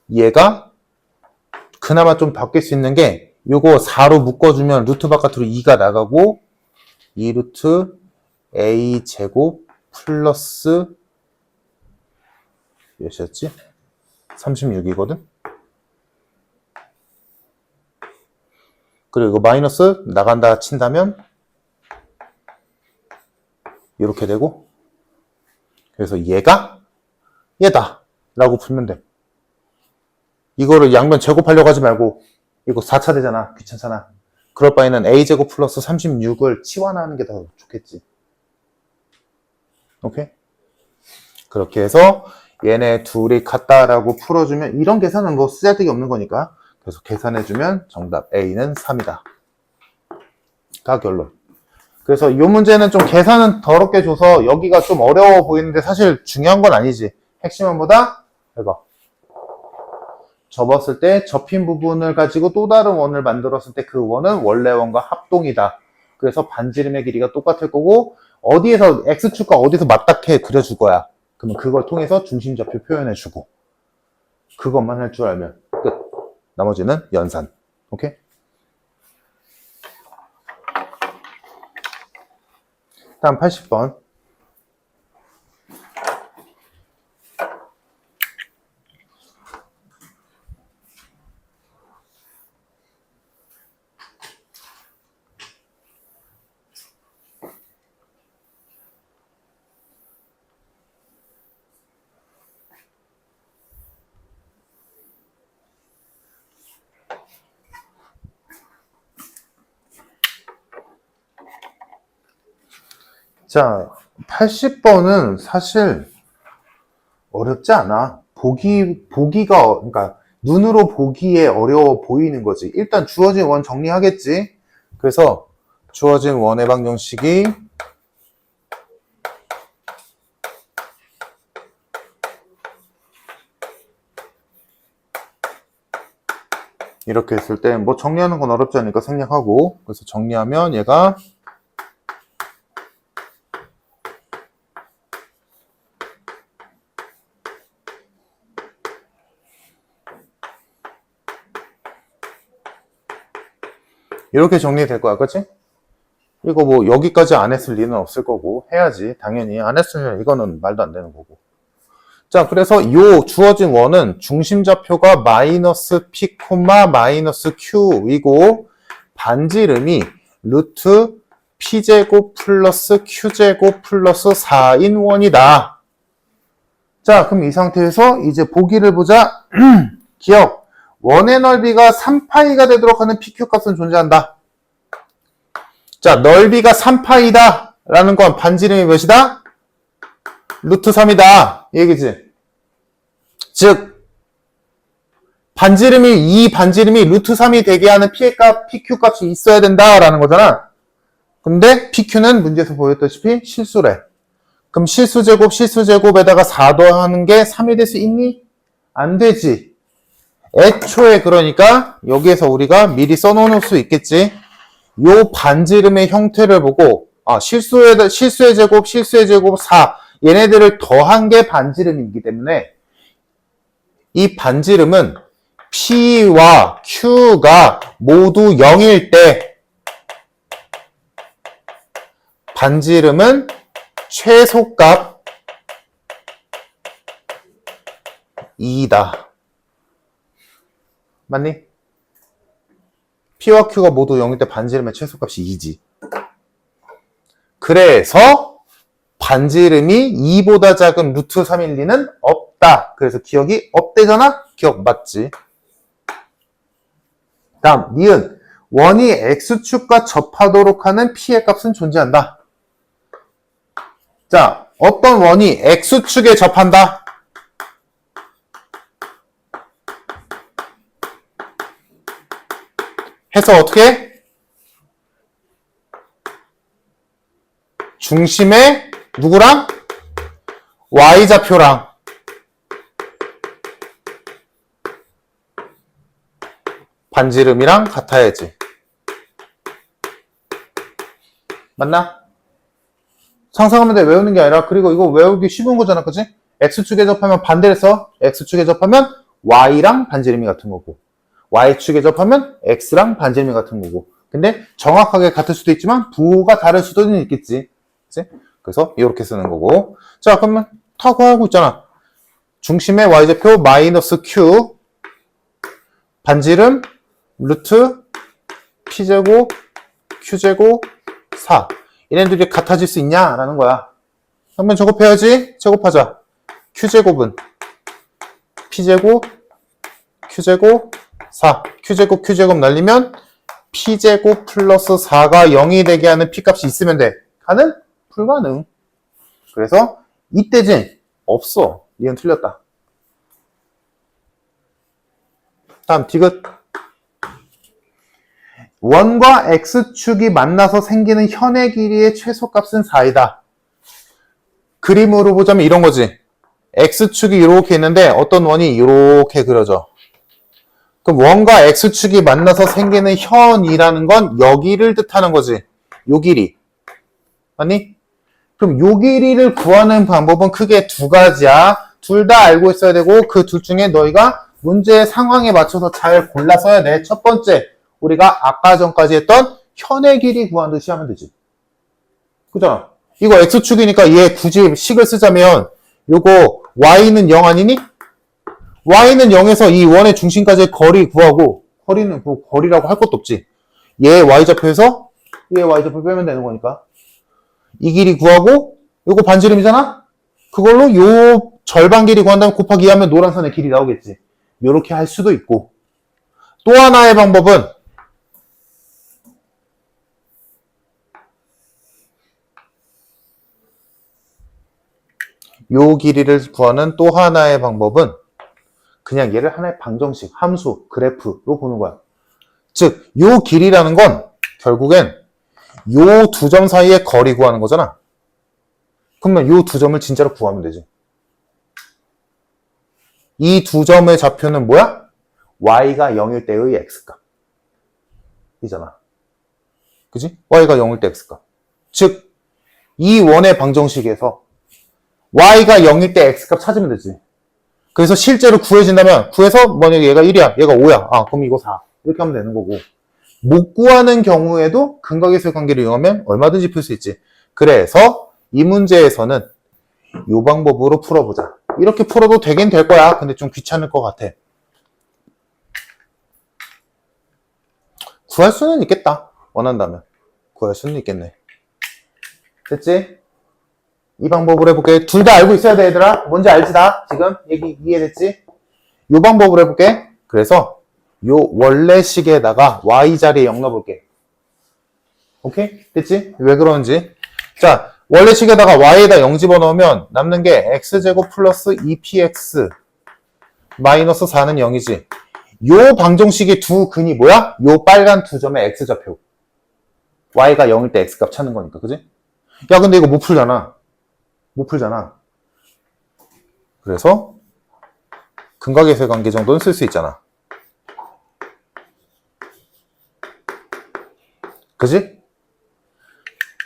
Speaker 1: 얘가 그나마 좀 바뀔 수 있는 게 요거 4로 묶어주면 루트 바깥으로 2가 나가고 2루트 A 제곱 플러스 몇이었지? 36이거든? 그리고 이거 마이너스 나간다 친다면 이렇게 되고, 그래서 얘가 얘다 라고 풀면 돼. 이거를 양면 제곱하려고 하지 말고 이거 4차 되잖아. 귀찮잖아. 그럴 바에는 A제곱 플러스 36을 치환하는 게 더 좋겠지. 오케이? 그렇게 해서 얘네 둘이 같다라고 풀어주면, 이런 계산은 뭐 쓰잘데기 없는 거니까, 그래서 계산해주면 정답 A는 3이다. 가 결론. 그래서 이 문제는 좀 계산은 더럽게 줘서 여기가 좀 어려워 보이는데 사실 중요한 건 아니지. 핵심은 뭐다? 이거. 접었을 때 접힌 부분을 가지고 또 다른 원을 만들었을 때 그 원은 원래 원과 합동이다. 그래서 반지름의 길이가 똑같을 거고, 어디에서 X축과 어디서 맞닿게 그려줄 거야. 그러면 그걸 통해서 중심좌표 표현해주고, 그것만 할 줄 알면 끝. 나머지는 연산. 오케이? 다음 80번. 자, 80번은 사실 어렵지 않아. 그러니까 눈으로 보기에 어려워 보이는 거지. 일단 주어진 원 정리하겠지. 그래서 주어진 원의 방정식이 이렇게 했을 때 뭐 정리하는 건 어렵지 않으니까 생략하고, 그래서 정리하면 얘가 이렇게 정리될 거야. 그치? 이거 뭐 여기까지 안 했을 리는 없을 거고, 해야지. 당연히 안 했으면 이거는 말도 안 되는 거고. 자, 그래서 요 주어진 원은 중심좌표가 마이너스 p, 마이너스 q이고 반지름이 루트 p제곱 플러스 q제곱 플러스 4인 원이다. 자, 그럼 이 상태에서 이제 보기를 보자. 기억. 원의 넓이가 3파이가 되도록 하는 PQ 값은 존재한다. 자, 넓이가 3파이다 라는 건 반지름이 몇이다? 루트 3이다. 이 얘기지. 즉, 이 반지름이 루트 3이 되게 하는 PQ 값이 있어야 된다 라는 거잖아. 근데 PQ는 문제에서 보였다시피 실수래. 그럼 실수제곱에다가 4 더하는 게 3이 될 수 있니? 안 되지. 애초에 그러니까 여기에서 우리가 미리 써놓을 수 있겠지. 요 반지름의 형태를 보고 실수의 제곱 4 얘네들을 더한 게 반지름이기 때문에 이 반지름은 P와 Q가 모두 0일 때 반지름은 최소값 2이다. 맞니? P와 Q가 모두 0일 때 반지름의 최소값이 2지. 그래서 반지름이 2보다 작은 루트 3일 리는 없다. 그래서 기억이 없대잖아? 기억 맞지? 다음, 니은. 원이 X축과 접하도록 하는 P의 값은 존재한다. 자, 어떤 원이 X축에 접한다? 해서 어떻게? 중심에 누구랑? Y좌표랑 반지름이랑 같아야지. 맞나? 상상하면 돼. 외우는 게 아니라. 그리고 이거 외우기 쉬운 거잖아. 그치? X축에 접하면 반대를 써. X축에 접하면 Y랑 반지름이 같은 거고. Y축에 접하면 X랑 반지름이 같은 거고. 근데 정확하게 같을 수도 있지만 부호가 다를 수도 있겠지. 그치? 그래서 이렇게 쓰는 거고. 자, 그러면 다 구하고 있잖아. 중심의 Y좌표 마이너스 Q 반지름 루트 P제곱 Q제곱 4 얘네들이 같아질 수 있냐? 라는 거야. 한번 제곱해야지. 제곱하자. Q제곱은 P제곱 Q제곱 4 Q제곱 날리면 P제곱 플러스 4가 0이 되게 하는 P값이 있으면 돼. 가능? 불가능. 그래서 이때지 없어. 이건 틀렸다. 다음 디귿. 원과 X축이 만나서 생기는 현의 길이의 최소값은 4이다. 그림으로 보자면 이런 거지. X축이 이렇게 있는데 어떤 원이 이렇게 그려져. 그럼 원과 X축이 만나서 생기는 현이라는 건 여기를 뜻하는 거지. 요 길이. 맞니? 그럼 요 길이를 구하는 방법은 크게 두 가지야. 둘 다 알고 있어야 되고 그 둘 중에 너희가 문제의 상황에 맞춰서 잘 골라 써야 돼. 첫 번째, 우리가 아까 전까지 했던 현의 길이 구하듯이 하면 되지. 그잖아. 이거 X축이니까 얘 굳이 식을 쓰자면 요거 Y는 0 아니니? Y는 0에서 이 원의 중심까지의 거리 구하고 거리는 뭐 거리라고 할 것도 없지. 얘 Y좌표에서 얘 Y좌표 빼면 되는 거니까. 이 길이 구하고 요거 반지름이잖아? 그걸로 요 절반 길이 구한다면 곱하기 2 하면 노란 선의 길이 나오겠지. 요렇게 할 수도 있고. 또 하나의 방법은 요 길이를 구하는 또 하나의 방법은 그냥 얘를 하나의 방정식, 함수, 그래프로 보는 거야. 즉, 요 길이라는 건 결국엔 요 두 점 사이의 거리 구하는 거잖아. 그러면 요 두 점을 진짜로 구하면 되지. 이 두 점의 좌표는 뭐야? Y가 0일 때의 X값. 이잖아. 그지? Y가 0일 때 X값. 즉, 이 원의 방정식에서 Y가 0일 때 X값 찾으면 되지. 그래서 실제로 구해진다면, 구해서 만약에 얘가 1이야, 얘가 5야. 아, 그럼 이거 4. 이렇게 하면 되는 거고. 못 구하는 경우에도 근각의수의 관계를 이용하면 얼마든지 풀 수 있지. 그래서 이 문제에서는 이 방법으로 풀어보자. 이렇게 풀어도 되긴 될 거야. 근데 좀 귀찮을 것 같아. 구할 수는 있겠다. 원한다면. 구할 수는 있겠네. 됐지? 이 방법을 해볼게. 둘 다 알고 있어야 돼, 얘들아. 뭔지 알지, 다? 지금? 얘기 이해됐지? 이 방법을 해볼게. 그래서 요 원래식에다가 y 자리에 0 넣어볼게. 오케이? 됐지? 왜 그러는지. 자, 원래식에다가 y에다 0 집어넣으면 남는 게 x제곱 플러스 2px 마이너스 4는 0이지. 요 방정식의 두 근이 뭐야? 요 빨간 두 점의 x좌표. y가 0일 때 x값 찾는 거니까, 그지? 야, 근데 이거 못 풀잖아. 못 풀잖아. 그래서 근각에서의 관계 정도는 쓸 수 있잖아. 그지?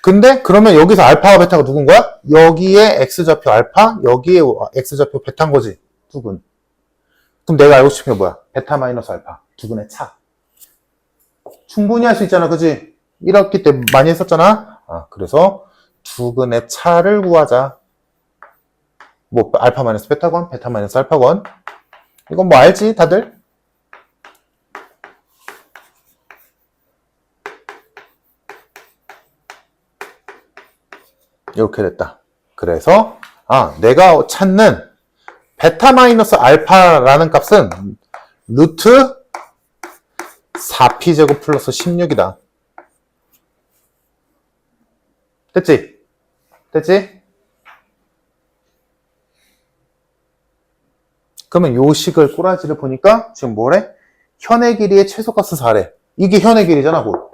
Speaker 1: 근데 그러면 여기서 알파와 베타가 누군 거야? 여기에 x좌표 알파, 여기에 x좌표 베타인 거지. 두 근. 그럼 내가 알고 싶은 게 뭐야? 베타 마이너스 알파. 두 근의 차. 충분히 할 수 있잖아. 그지? 1학기 때 많이 했었잖아. 그래서 두 근의 차를 구하자. 뭐 알파 마이너스 베타건, 베타 마이너스 알파건. 이건 뭐 알지? 다들? 이렇게 됐다. 그래서 내가 찾는 베타 마이너스 알파라는 값은 루트 4p제곱 플러스 16이다. 됐지? 됐지? 그러면 요 식을 꼬라지를 보니까 지금 뭐래? 현의 길이의 최소값은 4래. 이게 현의 길이잖아, 곧.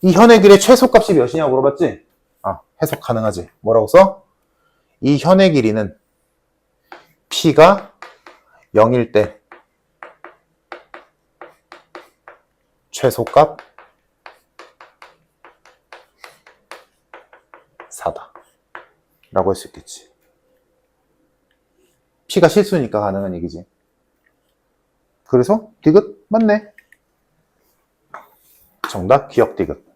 Speaker 1: 이 현의 길이의 최소값이 몇이냐고 물어봤지? 해석 가능하지. 뭐라고 써? 이 현의 길이는 p가 0일 때 최소값 4다. 라고 할 수 있겠지. p가 실수니까 가능한 얘기지. 그래서 디귿 맞네. 정답 기억 디귿.